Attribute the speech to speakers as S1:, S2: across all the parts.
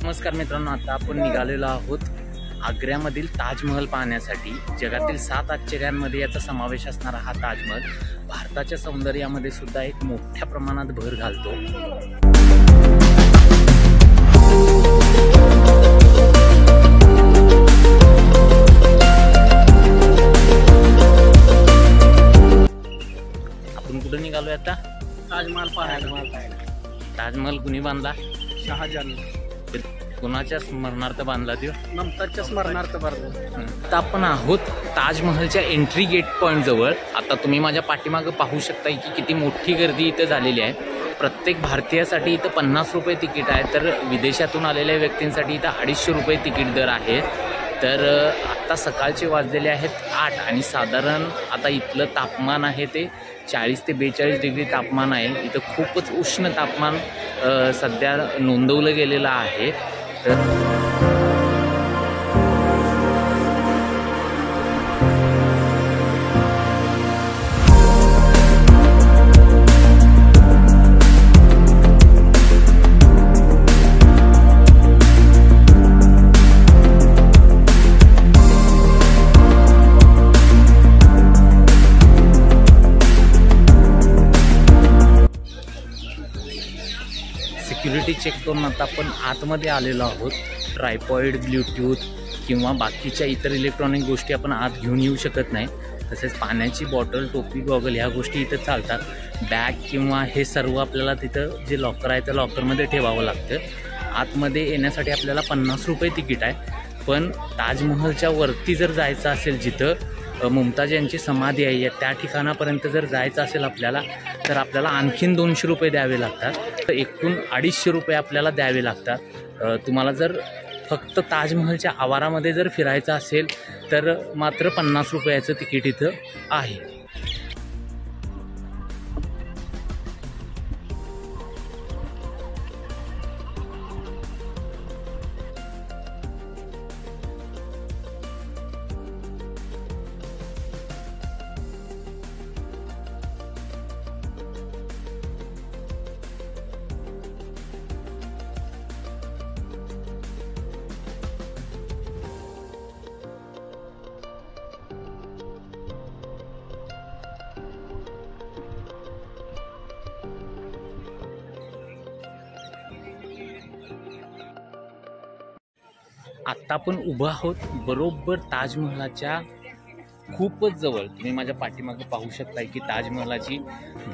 S1: नमस्कार मित्रांनो, आता आपण निघालेलो आहोत आग्र्यामधील ताजमहल पाहण्यासाठी। जगातील 7 आश्चर्यांमध्ये याचा समावेश असणारा हा ताजमहल भारताच्या सौंदर्यामध्ये सुद्धा एक मोठ्या प्रमाणात भर घालतो। आपण कुठे निघालोय आता?
S2: ताजमहल पाहायला।
S1: ताजमहल कुणी बांधला?
S2: शहाजहान।
S1: कुणाच्या स्मरणार्थ बांधला तो?
S2: ममताजच्या स्मरणार्थ बांधला।
S1: आता आपण आहोत ताजमहलच्या एंट्री गेट पॉइंट जवळ। आता तुम्ही माझ्या पाठीमागे पाहू शकता की किती मोठी गर्दी इथं झालेली आहे। प्रत्येक भारतीयासाठी इथं 50 रुपये तिकीट आहे, तर विदेशातून आलेल्या व्यक्तींसाठी इथं 250 रुपये तिकीट दर आहे। तर आत्ता सकाळचे वाजलेले आहेत 8 आणि साधारण आता इथलं तापमान आहे ते 40 ते 42 डिग्री तापमान आहे। इथं खूपच उष्ण तापमान सध्या नोंदवलं गेलेलं आहे। सिक्युरिटी चेक करून आता आपण आतमध्ये आलेलो आहोत। ट्रायपॉइड, ब्लूटूथ किंवा बाकीच्या इतर इलेक्ट्रॉनिक गोष्टी आपण आत घेऊन येऊ शकत नाही। तसेच पाण्याची बॉटल, टोपी, गॉगल ह्या गोष्टी इथं चालतात। बॅग किंवा हे सर्व आपल्याला तिथं जे लॉकर आहे त्या लॉकरमध्ये ठेवावं लागतं। आतमध्ये येण्यासाठी आपल्याला 50 रुपये तिकीट आहे। पण ताजमहलच्या वरती जर जायचं असेल, जिथं मुमताज यांची समाधी आहे, त्या ठिकाणापर्यंत जर जायचं असेल आपल्याला, तर आपल्याला आणखीन 200 रुपये द्यावे लागतात। तर एकूण 250 रुपये आपल्याला द्यावे लागतात। तुम्हाला जर फक्त ताजमहलच्या आवारामध्ये जर फिरायचं असेल तर मात्र 50 रुपयाचं तिकीट इथं आहे। आत्ता आपण उभं आहोत बरोबर ताजमहलाच्या खूपच जवळ। तुम्ही माझ्या पाठीमागे पाहू शकता की ताजमहलाची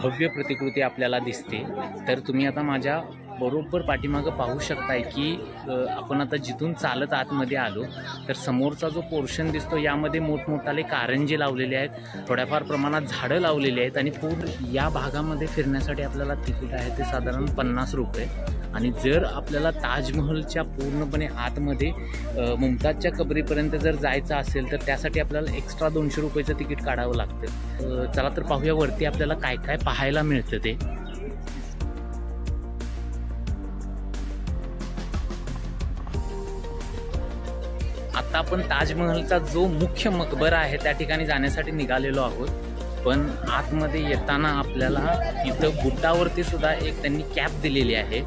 S1: भव्य प्रतिकृती आपल्याला दिसते। तर तुम्ही आता माझ्या बरोबर पाठीमागे पाहू शकताय की आपण आता जिथून चालत आतमध्ये आलो, तर समोरचा जो पोर्शन दिसतो यामध्ये मोठमोठाले कारंजे लावलेले आहेत, थोड्याफार प्रमाणात झाडं लावलेली आहेत आणि पूर्ण या भागामध्ये फिरण्यासाठी आपल्याला तिकीट आहे ते साधारण 50 रुपये। आणि जर आपल्याला ताजमहलच्या पूर्णपणे आतमध्ये मुमताजच्या कबरीपर्यंत जर जायचं असेल तर त्यासाठी आपल्याला एक्स्ट्रा 200 रुपयाचं तिकीट काढावं लागतं। चला तर पाहूया वरती आपल्याला काय काय पाहायला मिळतं ते। आता आपण ताजमहलचा जो मुख्य मकबरा आहे त्या ठिकाणी जाण्यासाठी निघालेलो आहोत। पण आतमध्ये येताना आपल्याला इथं बुटावरती सुद्धा एक त्यांनी कॅप दिलेली आहे,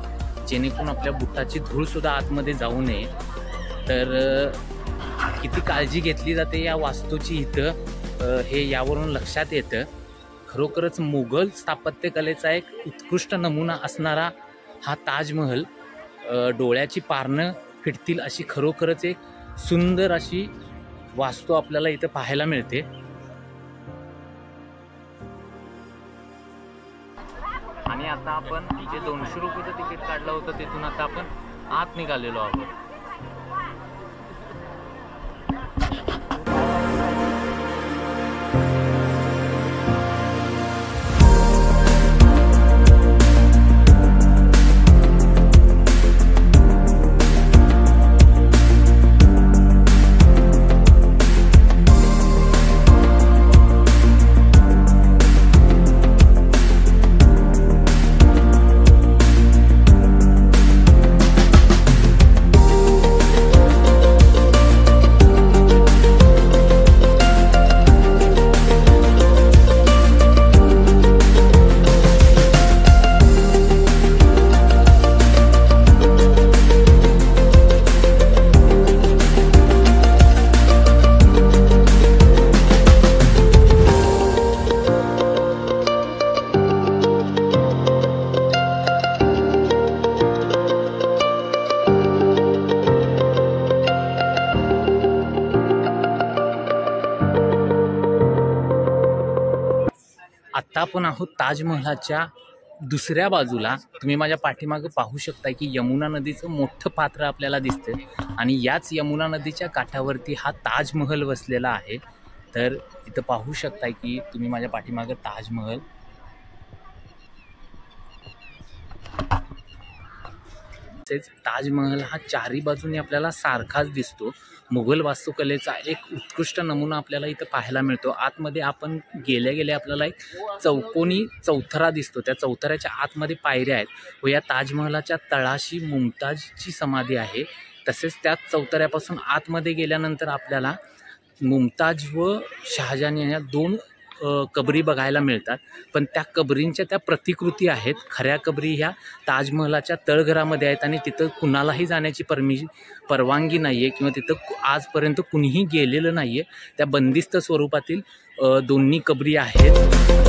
S1: जेणेकरून आपल्या बुटाची धूळ सुद्धा आतमध्ये जाऊ नये। तर किती काळजी घेतली जाते या वास्तूची इथं हे यावरून लक्षात येतं। खरोखरच मुघल स्थापत्यकलेचा एक उत्कृष्ट नमुना असणारा हा ताजमहल डोळ्याची पारणं फिटतील अशी खरोखरच एक सुंदर अशी वास्तू आपल्याला इथं पाहायला मिळते। आणि आता आपण जे 200 रुपयाचं तिकीट काढलं होतं तिथून आता आपण आत निघालेलो आहोत। आत्ता आपण आहोत ताजमहलाच्या दुसऱ्या बाजूला. तुम्ही माझ्या पाठीमागं पाहू शकता की यमुना नदीचं मोठं पात्र आपल्याला दिसतं आणि याच यमुना नदीच्या काठावरती हा ताजमहल वसलेला आहे. तर इथं पाहू शकताय की तुम्ही माझ्या पाठीमागं ताजमहल. तसेच ताजमहल हा चारी बाजूने आपल्याला सारखाच दिसतो. मुघल वास्तुकलेचा एक उत्कृष्ट नमुना आपल्याला इथं पाहायला मिळतो. आतमध्ये आपण गेल्या आपल्याला एक चौकोनी चौथरा दिसतो. त्या चौथऱ्याच्या आतमध्ये पायऱ्या आहेत व या ताजमहलाच्या तळाशी मुमताजची समाधी आहे. तसेच त्याच चौथऱ्यापासून आतमध्ये गेल्यानंतर आपल्याला मुमताज व शहाजहान या दोन कबरी बघायला मिळतात. पण त्या कबरींच्या त्या प्रतिकृती आहेत. खऱ्या कबरी ह्या ताजमहलाच्या तळघरामध्ये आहेत आणि तिथं कुणालाही जाण्याची परवानगी नाही आहे किंवा तिथं आजपर्यंत कुणीही गेलेलं नाही आहे. त्या बंदिस्त स्वरूपातील दोन्ही कबरी आहेत.